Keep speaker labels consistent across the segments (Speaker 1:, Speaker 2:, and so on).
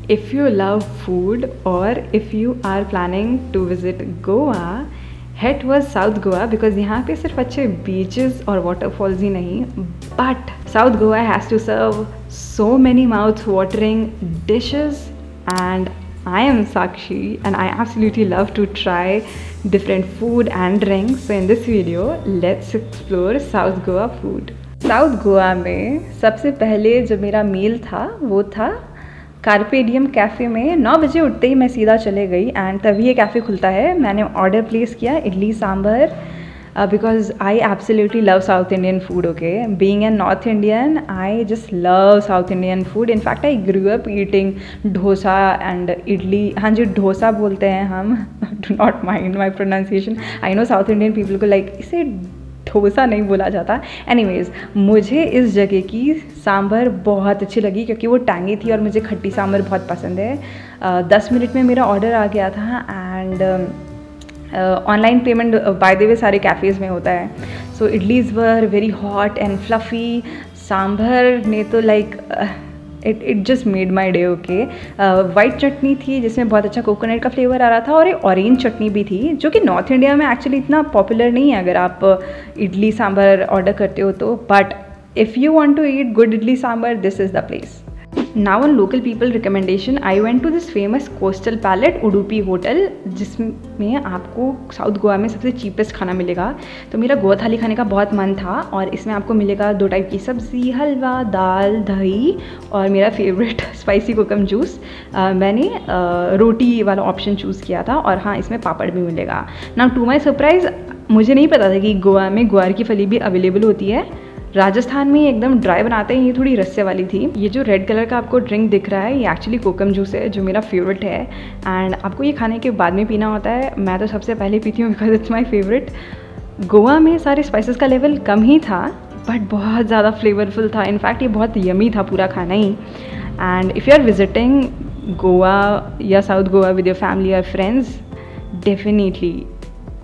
Speaker 1: If you love food or if you are planning to visit Goa, head towards South Goa because यहाँ पे सिर्फ अच्छे beaches और waterfalls ही नहीं, but South Goa has to serve so many mouth-watering dishes, and I am Sakshi and I absolutely love to try different food and drinks. So in this video, let's explore South Goa food. South Goa में सबसे पहले जो मेरा मील था वो था carpe डियम cafe में। 9 बजे उठते ही मैं सीधा चले गई एंड तभी ये कैफ़े खुलता है। मैंने ऑर्डर प्लेस किया idli sambar because I absolutely love south Indian food. Okay, being an north Indian I just love south Indian food. In fact I grew up eating dosa and idli. हाँ जी, डोसा बोलते हैं हम। Do not mind my pronunciation. I know south Indian people को like इसे डोसा नहीं बोला जाता। Anyways, मुझे इस जगह की सांभर बहुत अच्छी लगी क्योंकि वो टैंगी थी और मुझे खट्टी सांभर बहुत पसंद है। 10 मिनट में मेरा ऑर्डर आ गया था and online payment by the way सारे कैफ़ेज़ में होता है। So idlis were very hot and fluffy. Sambar ने तो like it just made my day. Okay, white chutney थी जिसमें बहुत अच्छा कोकोनट का फ्लेवर आ रहा था और एक ऑरेंज चटनी भी थी जो कि नॉर्थ इंडिया में एक्चुअली इतना पॉपुलर नहीं है अगर आप इडली सांभर ऑर्डर करते हो तो। But if you want to eat good idli sambar, this is the place. Now on local people recommendation, I went to this famous coastal palette Udupi hotel जिसमें आपको साउथ गोवा में सबसे चीपेस्ट खाना मिलेगा। तो मेरा गोवा थाली खाने का बहुत मन था और इसमें आपको मिलेगा 2 टाइप की सब्ज़ी, हलवा, दाल, दही और मेरा फेवरेट स्पाइसी कोकम जूस। मैंने रोटी वाला ऑप्शन चूज़ किया था और हाँ, इसमें पापड़ भी मिलेगा। नाउ टू माई सरप्राइज़, मुझे नहीं पता था कि गोवा में ग्वार की फली भी अवेलेबल होती है। राजस्थान में एकदम ड्राई बनाते हैं, ये थोड़ी रस्से वाली थी। ये जो रेड कलर का आपको ड्रिंक दिख रहा है ये एक्चुअली कोकम जूस है जो मेरा फेवरेट है एंड आपको ये खाने के बाद में पीना होता है। मैं तो सबसे पहले पीती हूँ because it's my favourite. Goa में सारे स्पाइसेस का लेवल कम ही था बट बहुत ज़्यादा फ्लेवरफुल था। इनफैक्ट ये बहुत यमी था पूरा खाना ही। And if you are visiting Goa या south Goa with your family और friends, definitely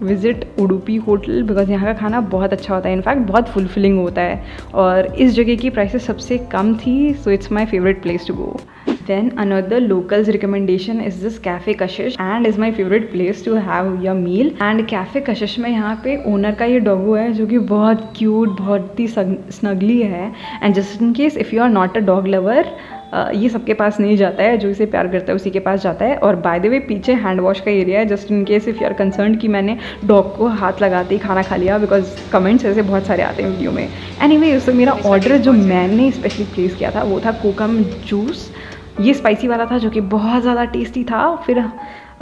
Speaker 1: visit Udupi hotel because यहाँ का खाना बहुत अच्छा होता है। इनफैक्ट बहुत फुलफिलिंग होता है और इस जगह की प्राइसेस सबसे कम थी। So it's my favourite place to go. Then another locals recommendation is this cafe Kashish and is my favourite place to have your meal. And cafe Kashish में यहाँ पे ओनर का ये डॉगो है जो कि बहुत क्यूट, बहुत ही स्नगली है। And just in case if you are not a dog lover, ये सबके पास नहीं जाता है, जो इसे प्यार करता है उसी के पास जाता है। और बाय द वे पीछे हैंड वॉश का एरिया है just in case if you are concern कि मैंने डॉग को हाथ लगाते ही खाना खा लिया, बिकॉज कमेंट्स ऐसे बहुत सारे आते हैं वीडियो में। एनीवे, तो मेरा ऑर्डर जो मैंने स्पेशली प्लेस किया था वो था कोकम जूस। ये स्पाइसी वाला था जो कि बहुत ज़्यादा टेस्टी था। फिर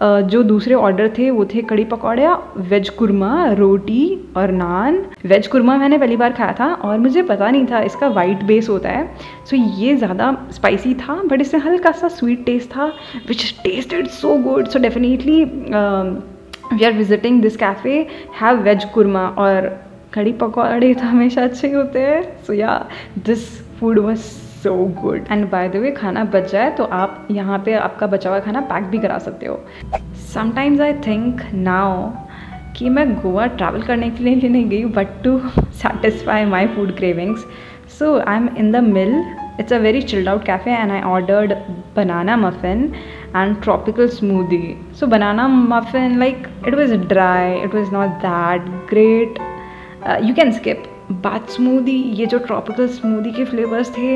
Speaker 1: जो दूसरे ऑर्डर थे वो थे कड़ी पकौड़ा, वेज कुरमा, रोटी और नान। वेज कुरमा मैंने पहली बार खाया था और मुझे पता नहीं था इसका वाइट बेस होता है। सो ये ज़्यादा स्पाइसी था बट इसमें हल्का सा स्वीट टेस्ट था which tasted so good. So definitely we are visiting this cafe, have veg kurma. और कड़ी पकौड़े तो हमेशा अच्छे ही होते हैं। सो या this food was so good. And bye the वे, खाना बच जाए तो आप यहाँ पे आपका बचा हुआ खाना पैक भी करा सकते हो। समटाइम्स आई थिंक नाउ कि मैं गोवा ट्रैवल करने के लिए नहीं गई but to satisfy my food cravings. So I am in the mill. It's a very chilled out cafe and I ordered banana muffin and tropical smoothie. So banana muffin, like it was dry, it was not that great. You can skip. But smoothie, ये जो tropical smoothie के flavors थे,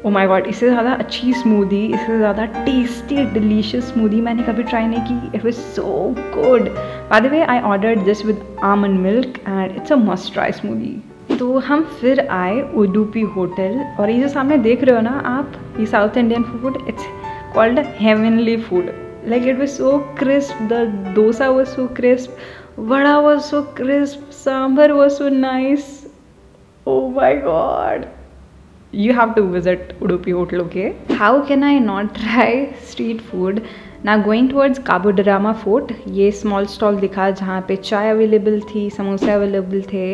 Speaker 1: oh my god, इससे ज़्यादा अच्छी smoothie, इससे ज़्यादा tasty delicious smoothie मैंने कभी try नहीं की। It was so good. By the way, I ordered this with almond milk and it's a must try smoothie. तो हम फिर आए उडुपी होटल और ये जो सामने देख रहे हो ना आप, ये south Indian food, it's called heavenly food. Like it was so crisp, the dosa was so crisp, vada was so crisp, sambar was so nice. Oh my god, you have to visit Udupi hotel. Okay, how can I not try street food? Now going towards Kabudarama Fort, ये small stall दिखा जहाँ पे चाय available थी, समोसे available थे।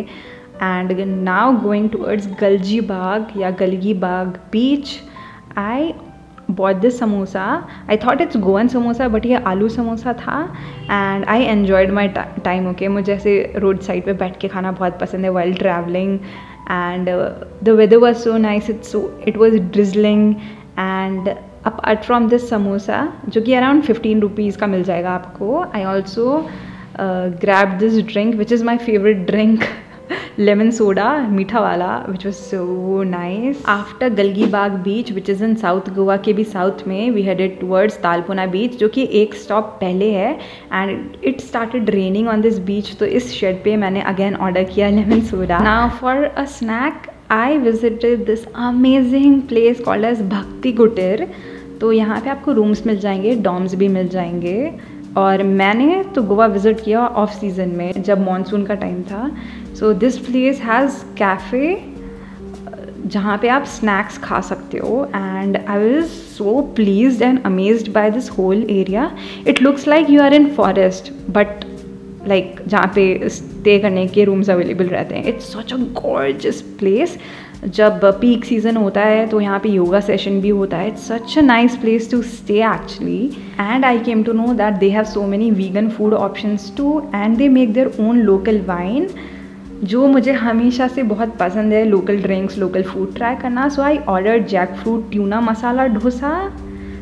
Speaker 1: And now going towards गलजी बाग या गलगी बाग beach, I bought this samosa. I thought it's Goan samosa but ये आलू समोसा था and I enjoyed my time. Okay, मुझे ऐसे रोड साइड पे बैठ के खाना बहुत पसंद है while traveling and the weather was so nice. It was drizzling and apart from this samosa जो कि अराउंड 15 रुपीज़ का मिल जाएगा आपको, I also grab this drink which is my favourite drink, lemon soda, मीठा वाला, which was so nice. After Galgibag beach which is in south Goa के भी साउथ में, we headed towards Talpona beach जो कि एक स्टॉप पहले है, and it started raining on this beach. तो इस शेड पे मैंने अगेन ऑर्डर किया lemon soda. Now for a snack I visited this amazing place called as Bhakti Kutir. तो यहाँ पे आपको रूम्स मिल जाएंगे, डॉम्स भी मिल जाएंगे, और मैंने तो गोवा विज़िट किया ऑफ सीज़न में जब मॉनसून का टाइम था। So this place has cafe जहाँ पे आप स्नैक्स खा सकते हो, and I was so pleased and amazed by this whole area. It looks like you are in forest, but like जहाँ पे स्टे करने के रूम्स अवेलेबल रहते हैं। It's such a gorgeous place. जब पीक सीज़न होता है तो यहाँ पे योगा सेशन भी होता है। It's such a nice place to stay actually, and I came to know that they have so many vegan food options too, and they make their own local wine, जो मुझे हमेशा से बहुत पसंद है, local drinks, local food try करना। So I order jackfruit tuna masala dosa,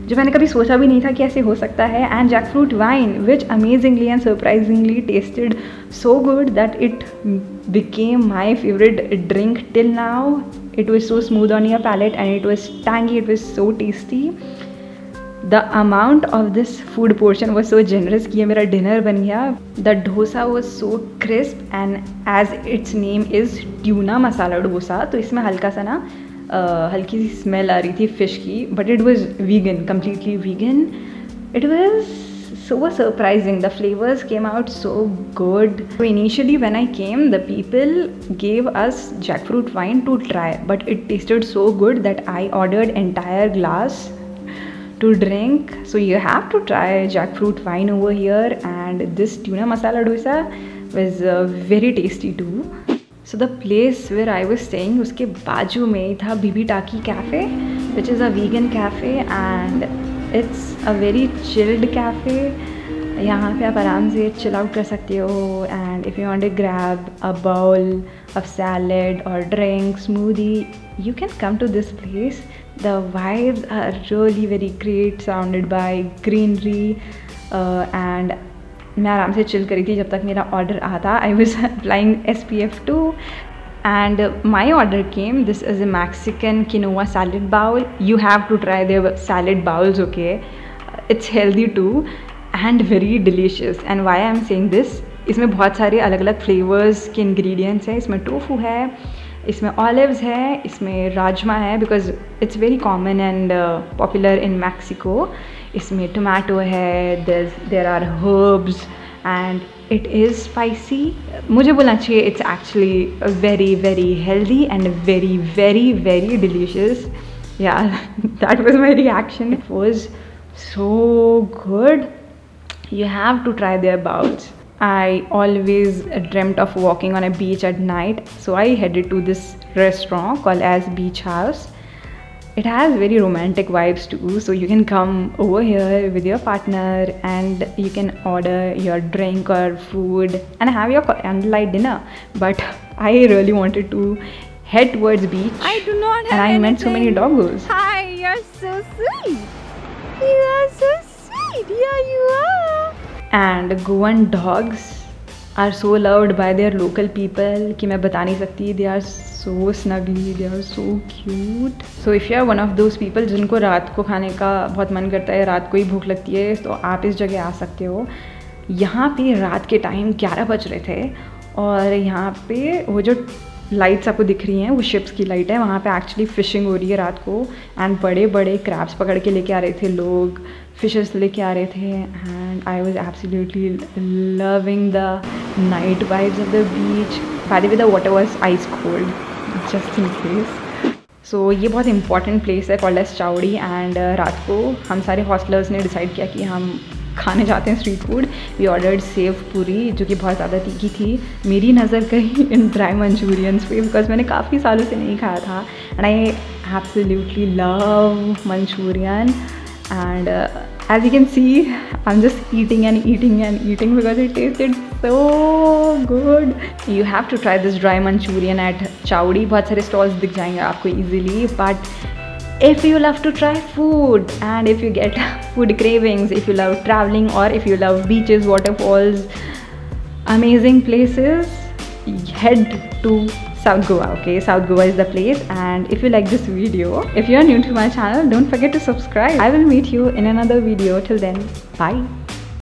Speaker 1: जो मैंने कभी सोचा भी नहीं था कि ऐसे हो सकता है, and jackfruit wine which amazingly and surprisingly tasted so good that it became my favorite drink till now. It was so smooth on your palate and it was tangy, it was so tasty. The amount of this food portion was so generous कि ये मेरा dinner बन गया. The dosa was so crisp and as its name is tuna masala dosa, तो इसमें हल्का सा ना हल्की सी स्मेल आ रही थी फिश की, but it was vegan, completely vegan. It was so surprising. The flavors came out so good. So initially when I came, the people gave us jackfruit wine to try, but it tasted so good that I ordered entire glass to drink. So you have to try jackfruit wine over here, and this tuna masala dosa was very tasty too. So the place where I was staying, उसके बाजू में ही था बीबी टाकी cafe, which is a vegan cafe and it's a very chilled cafe. यहाँ पे आप आराम से chill out कर सकते हो, and if you want to grab a bowl of salad or drink, smoothie, you can come to this place. The vibes are really very great, surrounded by greenery, and मैं आराम से chill करी थी जब तक मेरा order आता. I was applying SPF 2 and my order came. This is a Mexican quinoa salad bowl. You have to try their salad bowls, okay? It's healthy too and very delicious. And why I am saying this, इसमें बहुत सारे अलग अलग flavours के ingredients हैं. इसमें tofu है, इसमें ऑलिव्स है, इसमें राजमा है because it's very common and popular in Mexico. इसमें टोमेटो है, there are herbs and it is spicy. मुझे बोलना चाहिए it's actually very very healthy and very very very delicious. Yeah that was my reaction. It was so good. You have to try their bowls. I always dreamt of walking on a beach at night, so I headed to this restaurant called as Beach House. It has very romantic vibes too, so you can come over here with your partner and you can order your drink or food and have your candlelight dinner. But I really wanted to head towards beach.
Speaker 2: I do not have
Speaker 1: and I
Speaker 2: anything.
Speaker 1: met so many doggos.
Speaker 2: Hi, you're so sweet. You are so sweet. Here you are.
Speaker 1: And Goan dogs are so loved by their local people कि मैं बता नहीं सकती. They are so snuggly, they are so cute. So if you are one of those people जिनको रात को खाने का बहुत मन करता है, रात को ही भूख लगती है, तो आप इस जगह आ सकते हो. यहाँ पे रात के टाइम 11 बज रहे थे और यहाँ पे वो जो लाइट्स आपको दिख रही हैं वो शिप्स की लाइट है. वहाँ पे एक्चुअली फ़िशिंग हो रही है रात को एंड बड़े बड़े क्रैब्स पकड़ के लेके आ रहे थे लोग, फिशेस लेके आ रहे थे. And I was absolutely loving the night vibes of the beach. By the way the water was ice cold just in case. So ये बहुत इंपॉर्टेंट प्लेस है कॉल्ड एज चावड़ी. एंड रात को हम सारे हॉस्टलर्स ने डिसाइड किया कि हम खाने जाते हैं street food. We ordered sev puri जो कि बहुत ज़्यादा तीखी थी. मेरी नज़र गई इन ड्राई मंचूरियंस पे बिकॉज मैंने काफ़ी सालों से नहीं खाया था. And I absolutely love Manchurian. And as you can see, I'm just eating and eating and eating because it tasted so good. You have to try this dry Manchurian at Chowdi. बहुत सारे stalls दिख जाएंगे आपको easily, but If you love to try food and if you get food cravings, if you love traveling or if you love beaches, waterfalls, amazing places, head to South Goa. Okay, South Goa is the place. And if you like this video, if you are new to my channel, don't forget to subscribe. I will meet you in another video. Till then, bye.